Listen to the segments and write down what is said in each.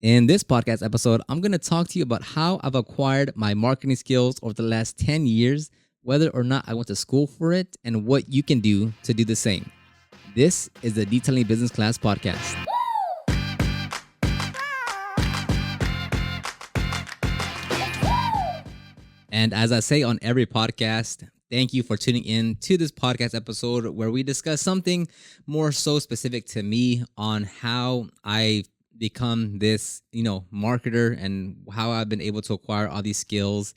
In this podcast episode, I'm going to talk to you about how I've acquired my marketing skills over the last 10 years, whether or not I went to school for it, and what you can do to do the same. This is the Detailing Business Class Podcast. And as I say on every podcast, thank you for tuning in to this podcast episode where we discuss something more so specific to me on how I become this, marketer and how I've been able to acquire all these skills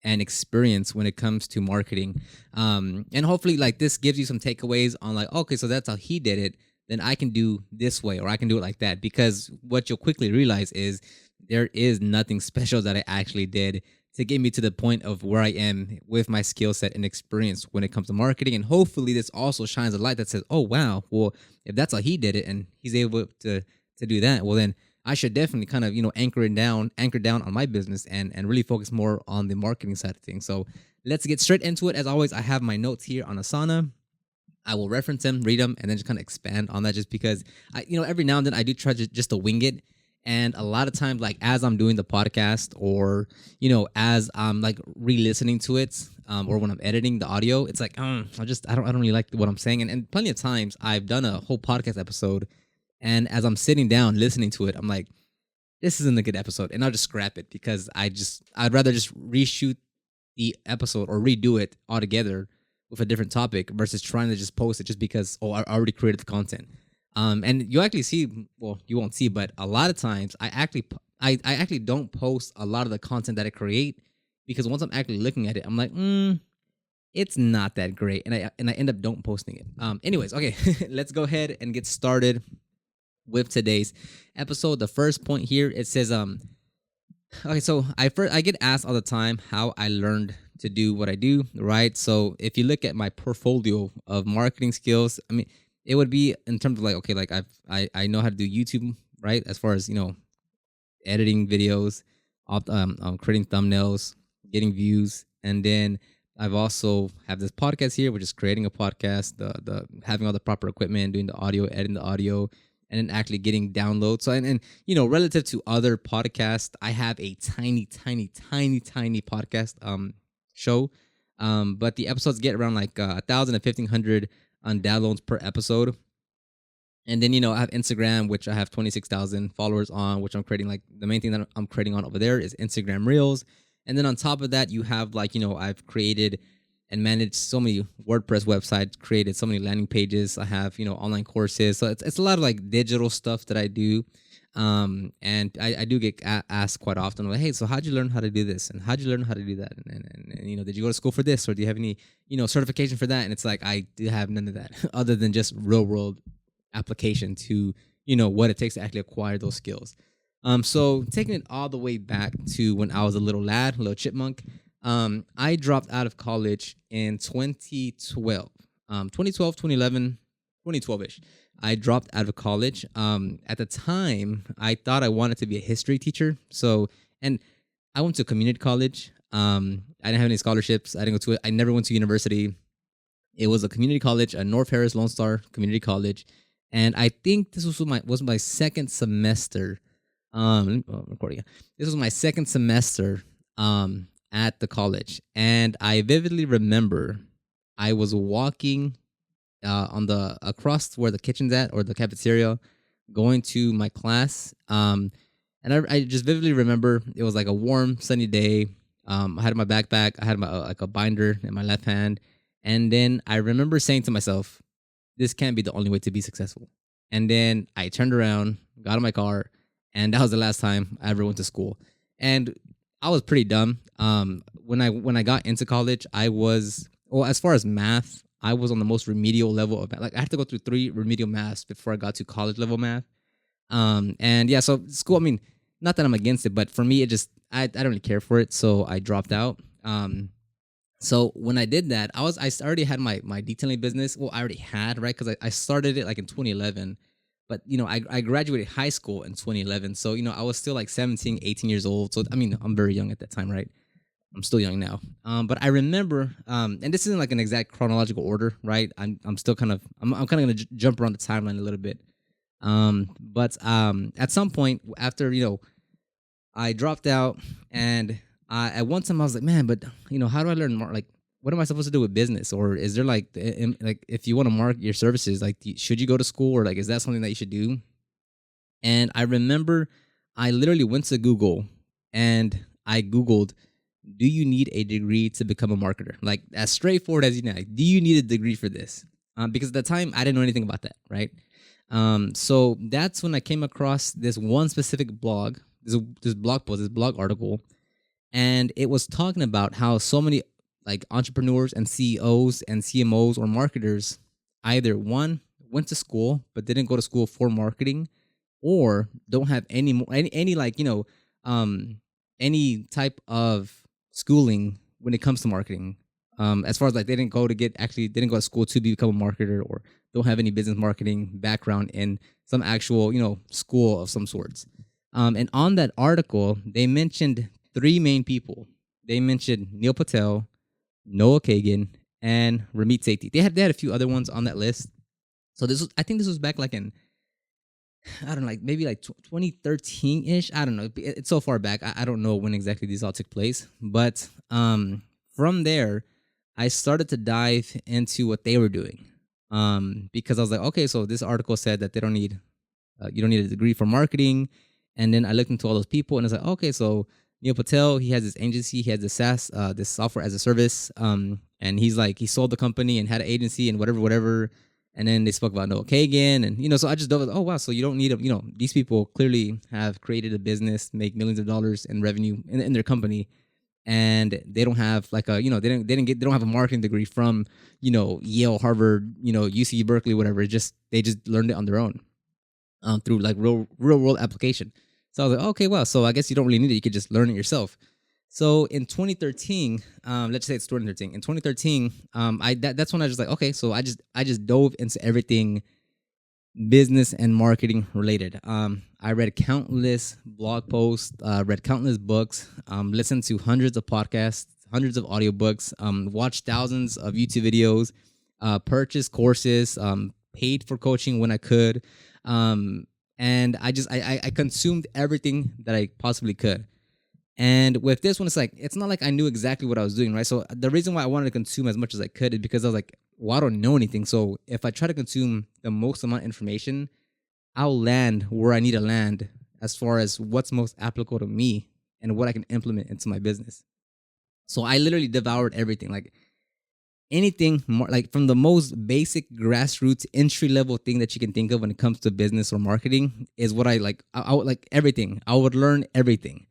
and experience when it comes to marketing. And hopefully like this gives you some takeaways on like, okay, so that's how he did it. Then I can do this way or I can do it like that. Because what you'll quickly realize is there is nothing special that I actually did to get me to the point of where I am with my skill set and experience when it comes to marketing. And hopefully this also shines a light that says, oh wow, well, if that's how he did it and he's able to do that, well then I should definitely kind of, anchor down on my business and really focus more on the marketing side of things. So let's get straight into it. As always, I have my notes here on Asana. I will reference them, read them, and then just kind of expand on that just because every now and then I do try just to wing it. And a lot of times, like as I'm doing the podcast or, as I'm like re-listening to it, or when I'm editing the audio, it's like, I don't really like what I'm saying. And plenty of times I've done a whole podcast episode. And as I'm sitting down listening to it, I'm like, this isn't a good episode. And I'll just scrap it because I'd rather just reshoot the episode or redo it altogether with a different topic versus trying to just post it just because, I already created the content. And you actually see, well, you won't see, but a lot of times I actually don't post a lot of the content that I create because once I'm actually looking at it, I'm like, it's not that great, and I end up don't posting it. Anyways, okay, let's go ahead and get started with today's episode. The first point here, it says, okay, so I get asked all the time how I learned to do what I do, right? So if you look at my portfolio of marketing skills, I mean, it would be in terms of like, okay, like I know how to do YouTube, right? As far as editing videos, creating thumbnails, getting views, and then I've also have this podcast here, which is creating a podcast, the having all the proper equipment, doing the audio, editing the audio, and then actually getting downloads. So and relative to other podcasts, I have a tiny, tiny, tiny, tiny podcast show. But the episodes get around like 1,000 to 1,500 on downloads per episode. And then I have Instagram, which I have 26,000 followers on, which I'm creating. Like the main thing that I'm creating on over there is Instagram Reels. And then on top of that, you have like I've created and managed so many WordPress websites, created so many landing pages. I have online courses, so it's a lot of like digital stuff that I do. And I do get asked quite often, like, hey, so how'd you learn how to do this, and how'd you learn how to do that, and did you go to school for this, or do you have any certification for that? And it's like I do have none of that, other than just real world application to what it takes to actually acquire those skills. So taking it all the way back to when I was a little lad, little chipmunk, I dropped out of college in 2012, 2012, 2011, 2012-ish. I dropped out of college. At the time, I thought I wanted to be a history teacher. So, and I went to community college. I didn't have any scholarships. I didn't go to it. I never went to university. It was a community college, a North Harris Lone Star Community College, and I think this was my second semester. I'm recording. This was my second semester at the college, and I vividly remember I was walking on the across where the kitchen's at or the cafeteria, going to my class. And I just vividly remember it was like a warm, sunny day. I had my backpack, I had my like a binder in my left hand, and then I remember saying to myself, "This can't be the only way to be successful." And then I turned around, got in my car, and that was the last time I ever went to school. And I was pretty dumb. When I got into college, I was well as far as math. I was on the most remedial level of math. Like I had to go through 3 remedial maths before I got to college level math. And yeah, so school. I mean, not that I'm against it, but for me, it just I don't really care for it, so I dropped out. So when I did that, I already had my detailing business. Well, I already had right because I started it like in 2011, but I graduated high school in 2011, so I was still like 17, 18 years old. So I mean, I'm very young at that time, right? I'm still young now. But I remember, and this isn't like an exact chronological order, right? I'm still kind of I'm kind of gonna jump around the timeline a little bit. But at some point after, I dropped out, and at one time I was like, man, but how do I learn more? Like, what am I supposed to do with business? Or is there like, like if you want to market your services, like, should you go to school, or like, is that something that you should do? And I remember I literally went to Google and I Googled, do you need a degree to become a marketer? Like, as straightforward as you know, like, do you need a degree for this? Because at the time I didn't know anything about that, right? So that's when I came across this one specific blog, this blog post, this blog article, and it was talking about how so many like entrepreneurs and CEOs and CMOs or marketers either one went to school but didn't go to school for marketing, or don't have any more any like any type of schooling when it comes to marketing. As far as like they didn't go to school to become a marketer, or don't have any business marketing background in some actual school of some sorts. And on that article, they mentioned three main people. They mentioned Neil Patel, Noah Kagan, and Ramit Sethi. They had a few other ones on that list. So I think this was back like in, I don't know, like maybe like 2013 ish. I don't know. It's so far back. I don't know when exactly these all took place. But from there, I started to dive into what they were doing. Because I was like, okay, so this article said that they don't need, you don't need a degree for marketing. And then I looked into all those people, and it's like, okay, so Neil Patel, he has this agency, he has this SaaS, this software as a service. And he's like, he sold the company and had an agency and whatever. And then they spoke about Noah Kagan, and so I just dove. Oh wow! So you don't need these people clearly have created a business, make millions of dollars in revenue in their company, and they don't have like a they don't have a marketing degree from Yale, Harvard, UC Berkeley, whatever. They just learned it on their own, through like real world application. So I was like, okay, well, so I guess you don't really need it. You could just learn it yourself. So in 2013, let's say it's 2013. In 2013, that's when I was like, okay, so I just dove into everything business and marketing related. I read countless blog posts, read countless books, listened to hundreds of podcasts, hundreds of audiobooks, watched thousands of YouTube videos, purchased courses, paid for coaching when I could, and I consumed everything that I possibly could. And with this one, it's not like I knew exactly what I was doing, right? So the reason why I wanted to consume as much as I could is because I was like, well, I don't know anything. So if I try to consume the most amount of information, I'll land where I need to land as far as what's most applicable to me and what I can implement into my business. So I literally devoured everything, like anything, like from the most basic grassroots entry level thing that you can think of when it comes to business or marketing is what I like. I would like everything. I would learn everything.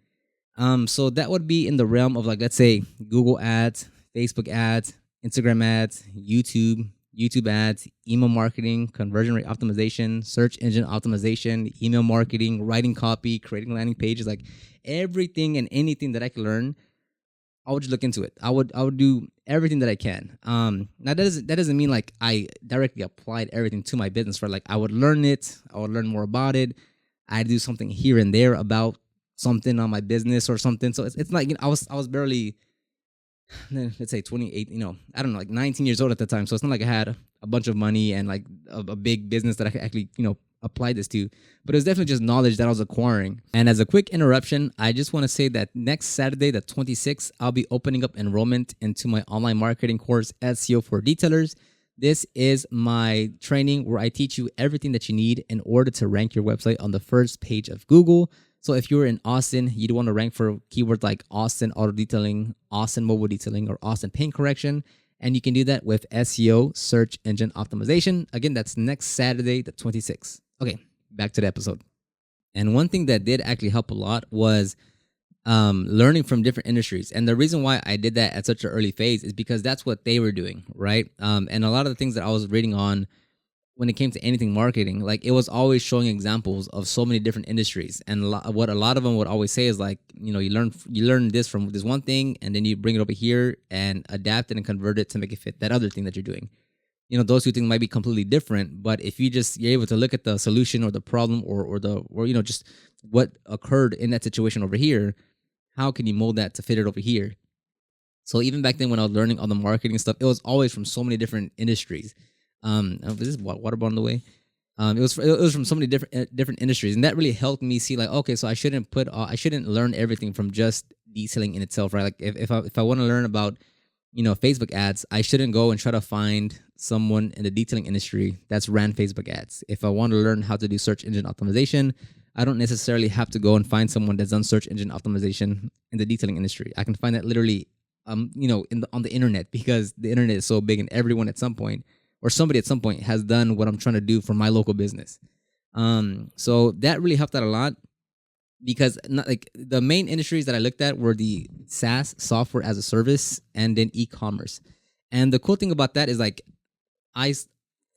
So that would be in the realm of like, let's say Google ads, Facebook ads, Instagram ads, YouTube ads, email marketing, conversion rate optimization, search engine optimization, email marketing, writing copy, creating landing pages, like everything and anything that I could learn, I would just look into it. I would do everything that I can. Now that doesn't mean like I directly applied everything to my business, right? Like I would learn it, I would learn more about it. I'd do something here and there about something on my business or something. So it's like I was barely, let's say 28, I don't know, like 19 years old at the time. So it's not like I had a bunch of money and like a big business that I could actually apply this to, but it was definitely just knowledge that I was acquiring. And as a quick interruption, I just want to say that next Saturday, the 26th, I'll be opening up enrollment into my online marketing course, SEO for Detailers. This is my training where I teach you everything that you need in order to rank your website on the first page of Google. So if you're in Austin, you'd want to rank for keywords like Austin auto detailing, Austin mobile detailing, or Austin paint correction. And you can do that with SEO, search engine optimization. Again, that's next Saturday, the 26th. Okay, back to the episode. And one thing that did actually help a lot was learning from different industries. And the reason why I did that at such an early phase is because that's what they were doing, right? And a lot of the things that I was reading on when it came to anything marketing, like it was always showing examples of so many different industries. And what a lot of them would always say is like, you learn this from this one thing, and then you bring it over here and adapt it and convert it to make it fit that other thing that you're doing. Those two things might be completely different, but if you're able to look at the solution or the problem or just what occurred in that situation over here, how can you mold that to fit it over here? So even back then when I was learning all the marketing stuff, it was always from so many different industries. Is this water bottle on the way? It was from so many different industries, and that really helped me see like, okay, so I shouldn't learn everything from just detailing in itself, right? Like if I want to learn about Facebook ads, I shouldn't go and try to find someone in the detailing industry that's ran Facebook ads. If I want to learn how to do search engine optimization, I don't necessarily have to go and find someone that's done search engine optimization in the detailing industry. I can find that literally on the internet, because the internet is so big and everyone at some point or somebody at some point has done what I'm trying to do for my local business. So that really helped out a lot, because not like the main industries that I looked at were the SaaS, software as a service, and then e-commerce. And the cool thing about that is like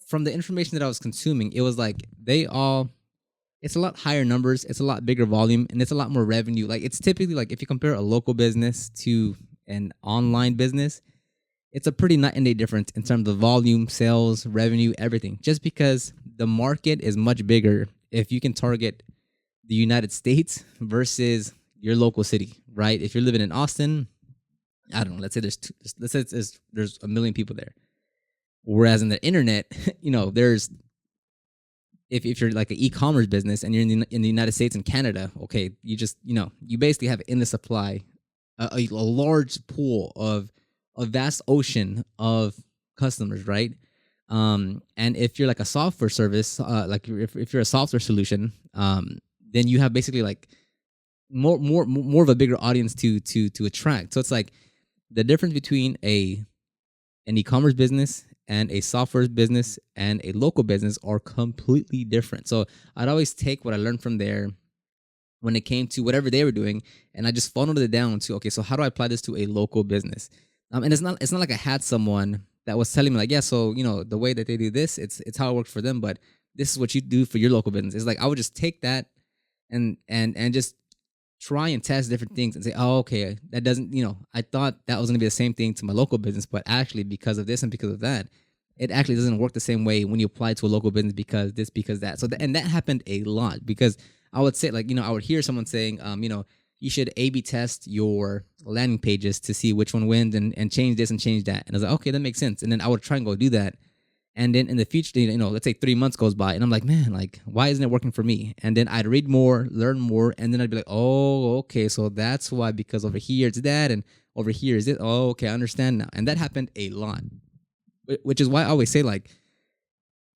from the information that I was consuming, it was like it's a lot higher numbers, it's a lot bigger volume, and it's a lot more revenue. Like it's typically like if you compare a local business to an online business, it's a pretty night and day difference in terms of volume, sales, revenue, everything. Just because the market is much bigger if you can target the United States versus your local city, right? If you're living in Austin, I don't know, let's say there's a million people there. Whereas in the internet, there's if you're like an e-commerce business and you're in the United States and Canada, okay, you basically have in the supply a large pool of a vast ocean of customers, right? And if you're like a software service, like if you're a software solution, then you have basically like more of a bigger audience to attract. So it's like the difference between an e-commerce business and a software business and a local business are completely different. So I'd always take what I learned from there when it came to whatever they were doing, and I just funneled it down to, okay, so how do I apply this to a local business? And it's not like I had someone that was telling me like, yeah, so the way that they do this, it's how it works for them, but this is what you do for your local business. It's like I would just take that and just try and test different things and say, oh, okay, that doesn't, I thought that was gonna be the same thing to my local business, but actually because of this and because of that, it actually doesn't work the same way when you apply to a local business because this, because that. So and that happened a lot, because I would say like, I would hear someone saying, you should A/B test your landing pages to see which one wins and change this and change that. And I was like, okay, that makes sense. And then I would try and go do that. And then in the future, let's say 3 months goes by and I'm like, man, like, why isn't it working for me? And then I'd read more, learn more. And then I'd be like, oh, okay. So that's why, because over here it's that. And over here is it. Oh, okay. I understand now. And that happened a lot, which is why I always say like,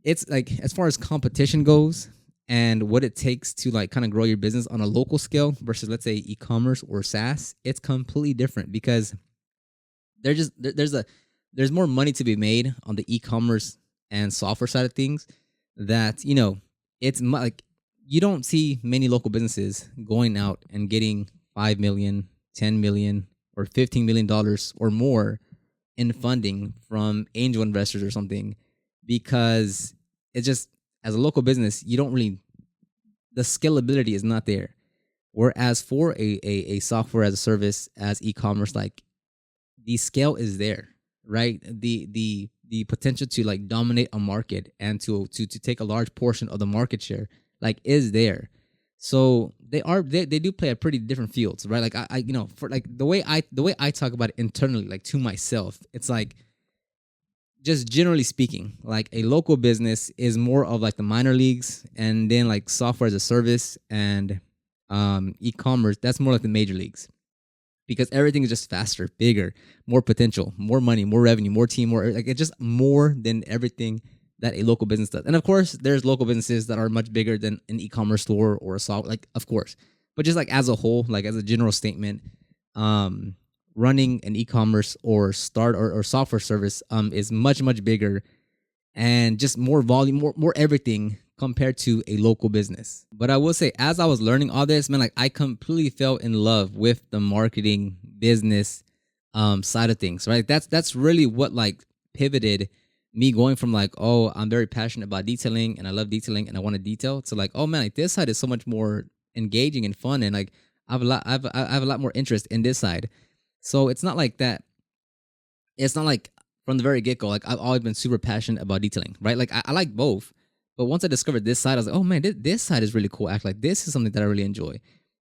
it's like, as far as competition goes, and what it takes to like kind of grow your business on a local scale versus, let's say, e-commerce or SaaS, it's completely different, because there's more money to be made on the e-commerce and software side of things. That it's like you don't see many local businesses going out and getting $5 million, $10 million, or $15 million or more in funding from angel investors or something, because it's just, as a local business, you don't really, the scalability is not there. Whereas for a software as a service, as e-commerce, like the scale is there, right? The potential to like dominate a market and to take a large portion of the market share, like, is there. So they do play a pretty different fields, right? Like I for like the way I talk about it internally, like to myself, it's like, just generally speaking, like a local business is more of like the minor leagues, and then like software as a service and e-commerce, that's more like the major leagues, because everything is just faster, bigger, more potential, more money, more revenue, more team, more, like, it's just more than everything that a local business does. And of course, there's local businesses that are much bigger than an e-commerce store or a software, like, of course, but just like as a whole, like as a general statement, running an e-commerce or software service is much bigger and just more volume, more everything compared to a local business. But I will say, as I was learning all this, man, like I completely fell in love with the marketing business side of things, right? That's really what like pivoted me going from like, oh, I'm very passionate about detailing and I love detailing and I want to detail, to like, oh man, like this side is so much more engaging and fun, and like I have a lot more interest in this side. So it's not like that. It's not like from the very get-go, like I've always been super passionate about detailing, right? Like I like both. But once I discovered this side, I was like, oh man, this side is really cool. Act like this is something that I really enjoy.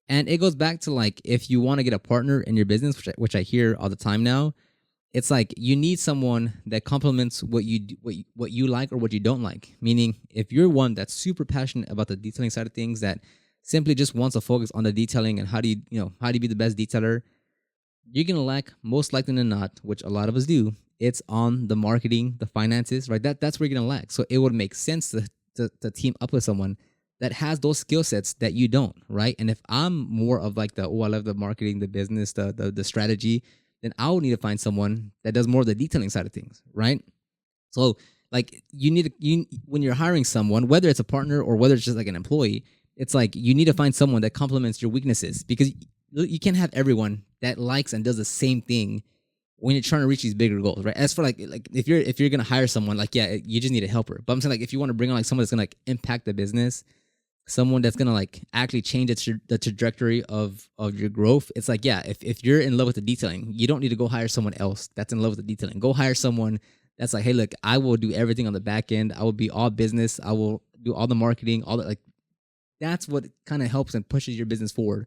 And it goes back to like, if you want to get a partner in your business, which I hear all the time now, it's like you need someone that complements what you like or what you don't like. Meaning, if you're one that's super passionate about the detailing side of things, that simply just wants to focus on the detailing and how do how do you be the best detailer, you're gonna lack most likely than not, which a lot of us do. It's on the marketing, the finances, right? That's where you're gonna lack. So it would make sense to team up with someone that has those skill sets that you don't, right? And if I'm more of like I love the marketing, the business, the strategy, then I would need to find someone that does more of the detailing side of things, right? So like you when you're hiring someone, whether it's a partner or whether it's just like an employee, it's like you need to find someone that complements your weaknesses, because you can't have everyone that likes and does the same thing when you're trying to reach these bigger goals, right? As for like if you're gonna hire someone, like yeah, you just need a helper. But I'm saying like if you want to bring on like someone that's gonna like impact the business, someone that's gonna like actually change the trajectory of your growth, it's like yeah, if you're in love with the detailing, you don't need to go hire someone else that's in love with the detailing. Go hire someone that's like, hey, look, I will do everything on the back end. I will be all business. I will do all the marketing, all that. Like that's what kind of helps and pushes your business forward.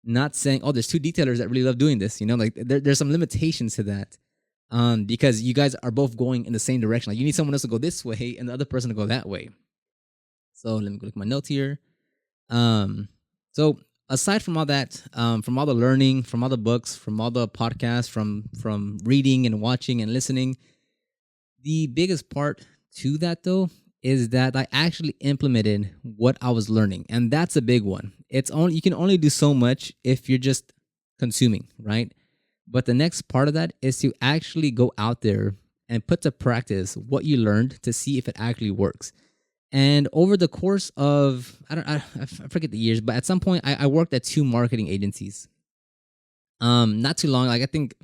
Not saying, oh, there's two detailers that really love doing this. Like there's some limitations to that. Because you guys are both going in the same direction. Like you need someone else to go this way and the other person to go that way. So let me go look at my notes here. So aside from all that, from all the learning, from all the books, from all the podcasts, from reading and watching and listening, the biggest part to that though is that I actually implemented what I was learning, and that's a big one. It's only you can only do so much if you're just consuming, right? But the next part of that is to actually go out there and put to practice what you learned to see if it actually works. And over the course of I forget the years, but at some point I worked at two marketing agencies. Not too long, like I think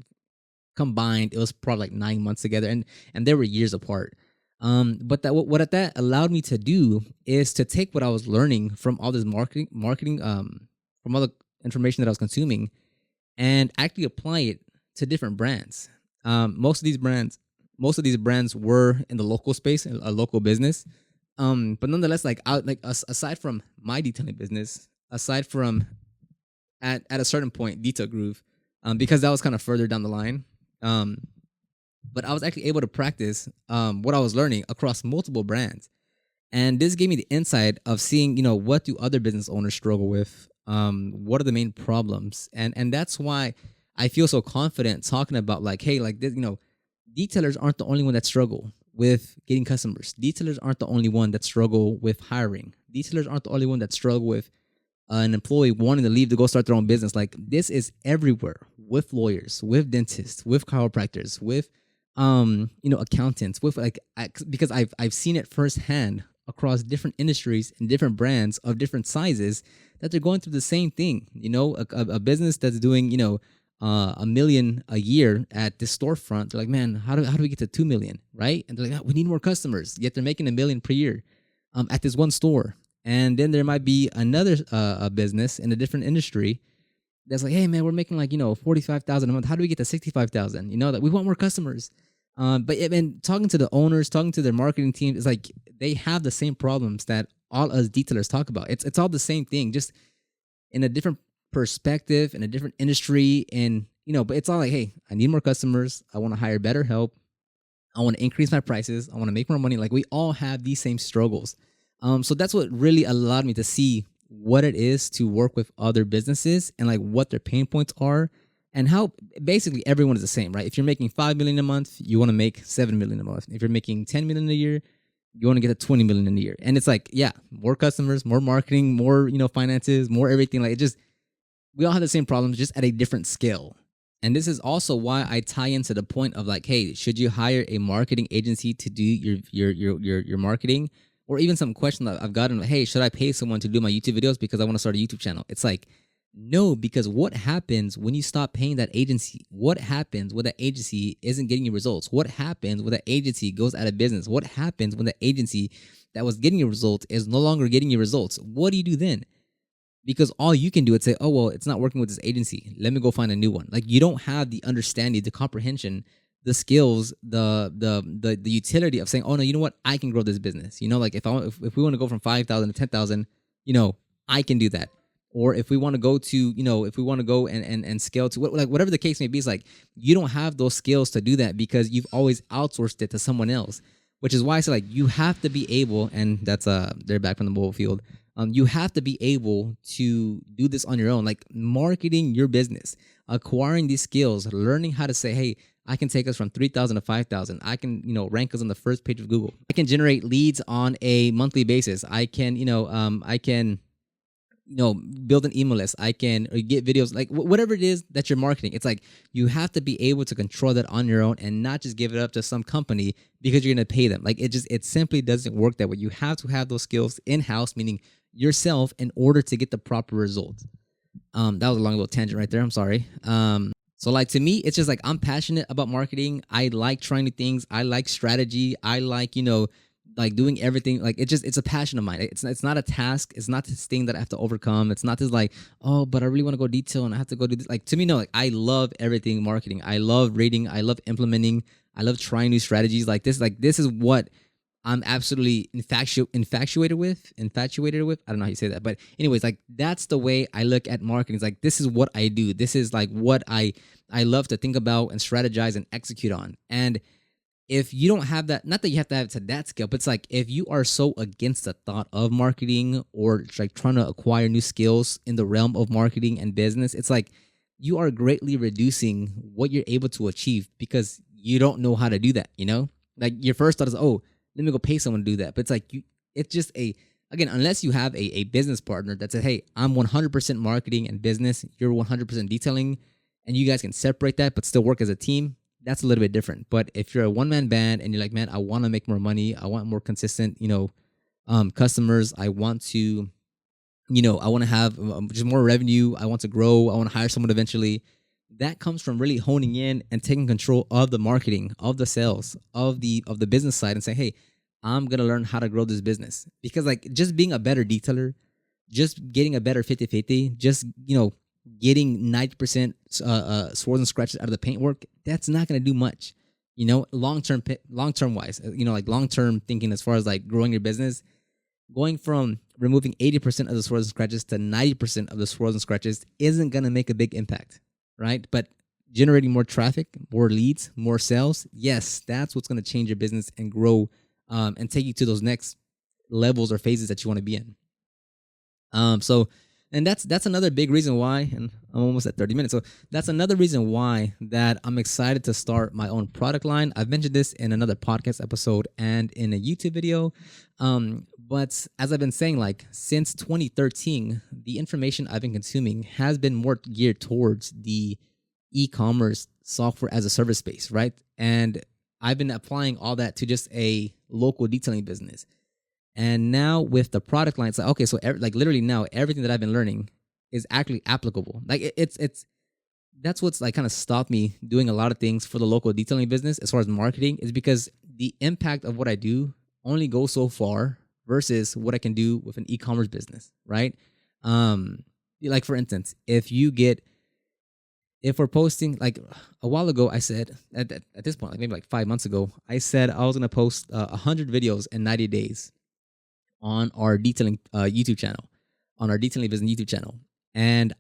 combined it was probably like 9 months together, and they were years apart. But that allowed me to do is to take what I was learning from all this marketing, from all the information that I was consuming, and actually apply it to different brands. Most of these brands were in the local space, a local business. But nonetheless, aside from my detailing business, aside from at a certain point, Detail Groove, because that was kind of further down the line. But I was actually able to practice what I was learning across multiple brands, and this gave me the insight of seeing, what do other business owners struggle with, what are the main problems, and that's why I feel so confident talking about like, hey, like this, detailers aren't the only one that struggle with getting customers. Detailers aren't the only one that struggle with hiring. Detailers aren't the only one that struggle with an employee wanting to leave to go start their own business. Like this is everywhere, with lawyers, with dentists, with chiropractors, with accountants, with because I've seen it firsthand across different industries and different brands of different sizes that they're going through the same thing. A business that's doing a million a year at this storefront, they're like, man, how do we get to 2 million, right? And they're like, we need more customers. Yet they're making 1 million per year at this one store. And then there might be another a business in a different industry that's like, hey man, we're making 45,000 a month. How do we get to 65,000? That we want more customers. But talking to the owners, talking to their marketing team, it's like they have the same problems that all us detailers talk about. It's all the same thing, just in a different perspective, in a different industry, and but it's all like, hey, I need more customers. I want to hire better help. I want to increase my prices. I want to make more money. Like we all have these same struggles. So that's what really allowed me to see what it is to work with other businesses and like what their pain points are, and how basically everyone is the same, right? If you're making 5 million a month, you want to make 7 million a month. If you're making 10 million a year, you want to get to 20 million in a year. And it's like, yeah, more customers, more marketing, more, finances, more everything. Like we all have the same problems, just at a different scale. And this is also why I tie into the point of like, hey, should you hire a marketing agency to do your marketing? Or even some question that I've gotten, hey, should I pay someone to do my YouTube videos because I want to start a YouTube channel? It's like, no, because what happens when you stop paying that agency? What happens when that agency isn't getting you results? What happens when that agency goes out of business? What happens when the agency that was getting you results is no longer getting you results? What do you do then? Because all you can do is say, oh, well, it's not working with this agency. Let me go find a new one. Like you don't have the understanding, the comprehension, the skills, the utility of saying, oh no, you know what? I can grow this business. Like if we want to go from 5,000 to 10,000, I can do that. or if we want to go to, if we want to go and scale to like whatever the case may be, it's like you don't have those skills to do that because you've always outsourced it to someone else. Which is why I say like you have to be able, and that's they're back from the mobile field. You have to be able to do this on your own, like marketing your business, acquiring these skills, learning how to say, hey, I can take us from 3,000 to 5,000. I can, rank us on the first page of Google. I can generate leads on a monthly basis. I can, build an email list. I can get videos, like whatever it is that you're marketing. It's like you have to be able to control that on your own and not just give it up to some company because you're going to pay them. Like it simply doesn't work that way. You have to have those skills in-house, meaning yourself, in order to get the proper results. That was a long little tangent right there. I'm sorry. So like to me, it's just like I'm passionate about marketing. I like trying new things. I like strategy. I like, like doing everything. Like it's a passion of mine. It's not a task. It's not this thing that I have to overcome. It's not this like, oh, but I really want to go detail and I have to go do this. Like to me, no, like I love everything marketing. I love reading. I love implementing. I love trying new strategies. Like this is what I'm absolutely infatuated with. I don't know how you say that, but anyways, like that's the way I look at marketing. It's like this is what I do. This is like what I love to think about and strategize and execute on. And if you don't have that, not that you have to have it to that scale, but it's like if you are so against the thought of marketing or like trying to acquire new skills in the realm of marketing and business, it's like you are greatly reducing what you're able to achieve because you don't know how to do that. Like your first thought is, oh, let me go pay someone to do that. But it's like it's just again, unless you have a business partner that said, hey, I'm 100% marketing and business, you're 100% detailing, and you guys can separate that but still work as a team. That's a little bit different. But if you're a one-man band and you're like, man, I want to make more money, I want more consistent, customers, I want to, I want to have just more revenue, I want to grow, I want to hire someone eventually. That comes from really honing in and taking control of the marketing, of the sales, of the business side, and say, hey, I'm gonna learn how to grow this business. Because like just being a better detailer, just getting a better 50-50, just getting 90% swords and scratches out of the paintwork, that's not going to do much. Long term wise, like long term thinking as far as like growing your business, going from removing 80% of the swords and scratches to 90% of the swords and scratches isn't going to make a big impact, right? But generating more traffic, more leads, more sales, yes, that's what's going to change your business and grow and take you to those next levels or phases that you want to be in. And that's another big reason why, and I'm almost at 30 minutes. So that's another reason why that I'm excited to start my own product line. I've mentioned this in another podcast episode and in a YouTube video. But as I've been saying, like since 2013, the information I've been consuming has been more geared towards the e-commerce software as a service space, right? And I've been applying all that to just a local detailing business. And now with the product line, it's like, okay, so like literally now everything that I've been learning is actually applicable. Like it's that's what's like kind of stopped me doing a lot of things for the local detailing business as far as marketing, is because the impact of what I do only goes so far versus what I can do with an e-commerce business, right? Like for instance, if we're posting, like a while ago, I said at this point, like maybe like 5 months ago, I said I was gonna post 100 videos in 90 days on our detailing YouTube channel, on our detailing business YouTube channel. And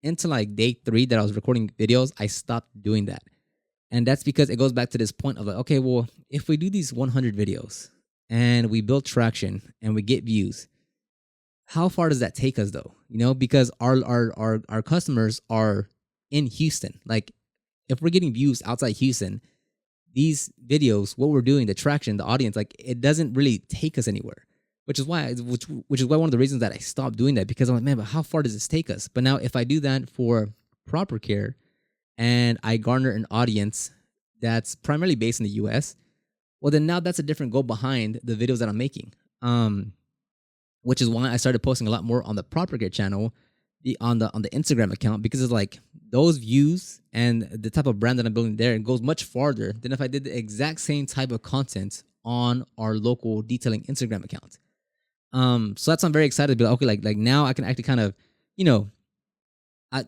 into like day 3 that I was recording videos, I stopped doing that. And that's because it goes back to this point of like, okay, well, if we do these 100 videos and we build traction and we get views, how far does that take us though? Because our customers are in Houston. Like if we're getting views outside Houston, these videos, what we're doing, the traction, the audience, like it doesn't really take us anywhere. Which is why one of the reasons that I stopped doing that, because I'm like, man, but how far does this take us? But now if I do that for Proper Care and I garner an audience that's primarily based in the US, well then now that's a different goal behind the videos that I'm making. Which is why I started posting a lot more on the Proper Care channel, on the Instagram account, because it's like those views and the type of brand that I'm building there, it goes much farther than if I did the exact same type of content on our local detailing Instagram account. So that's why I'm very excited to be like, okay, like now I can actually kind of, I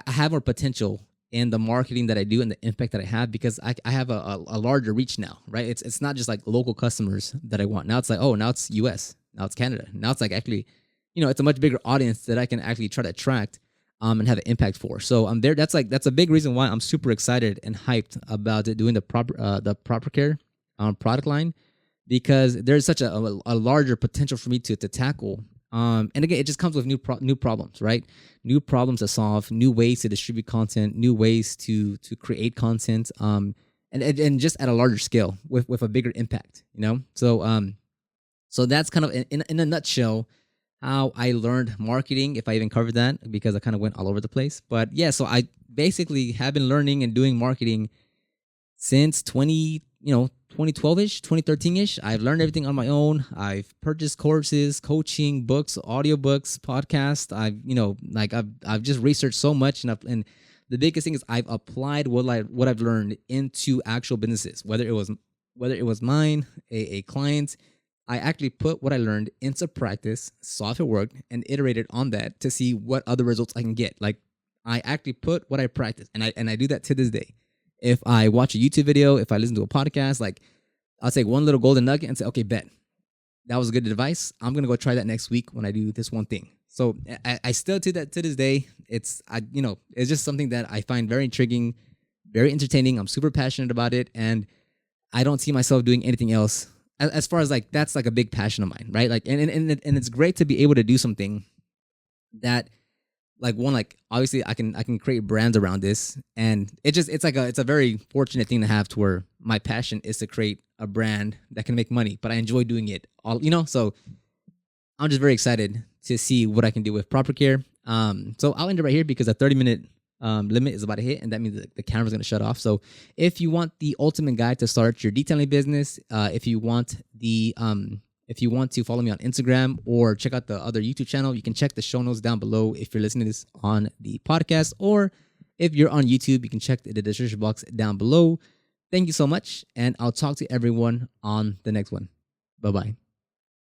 have more potential in the marketing that I do and the impact that I have, because I have a larger reach now, right? It's not just like local customers that I want. Now it's like, oh, now it's US, now it's Canada, now it's like actually it's a much bigger audience that I can actually try to attract and have an impact for. So I'm there. That's a big reason why I'm super excited and hyped about doing the proper care product line, because there's such a larger potential for me to tackle. And again, it just comes with new problems, right? New problems to solve, new ways to distribute content, new ways to create content, and just at a larger scale with a bigger impact, So that's kind of in a nutshell how I learned marketing, if I even covered that, because I kind of went all over the place. But yeah, so I basically have been learning and doing marketing since 2012-ish, 2013-ish. I've learned everything on my own. I've purchased courses, coaching, books, audiobooks, podcasts. I've just researched so much, and the biggest thing is I've applied what I've learned into actual businesses, whether it was mine, a client. I actually put what I learned into practice, saw if it worked, and iterated on that to see what other results I can get. Like, I actually put what I practiced, and I do that to this day. If I watch a YouTube video, if I listen to a podcast, like, I'll take one little golden nugget and say, okay, bet. That was good advice. I'm going to go try that next week when I do this one thing. So I still do that to this day. It's just something that I find very intriguing, very entertaining. I'm super passionate about it, and I don't see myself doing anything else. As far as like, that's like a big passion of mine, right? Like, and it's great to be able to do something that, like, one, like, obviously I can create brands around this, and it's a very fortunate thing to have, to where my passion is to create a brand that can make money, but I enjoy doing it all, so I'm just very excited to see what I can do with Proper Care. So I'll end it right here, because a 30-minute limit is about to hit, and that means that the camera's going to shut off. So if you want the ultimate guide to start your detailing business, if you want to follow me on Instagram or check out the other YouTube channel, you can check the show notes down below if you're listening to this on the podcast, or if you're on YouTube, you can check the description box down below. Thank you so much, and I'll talk to everyone on the next one. Bye-bye.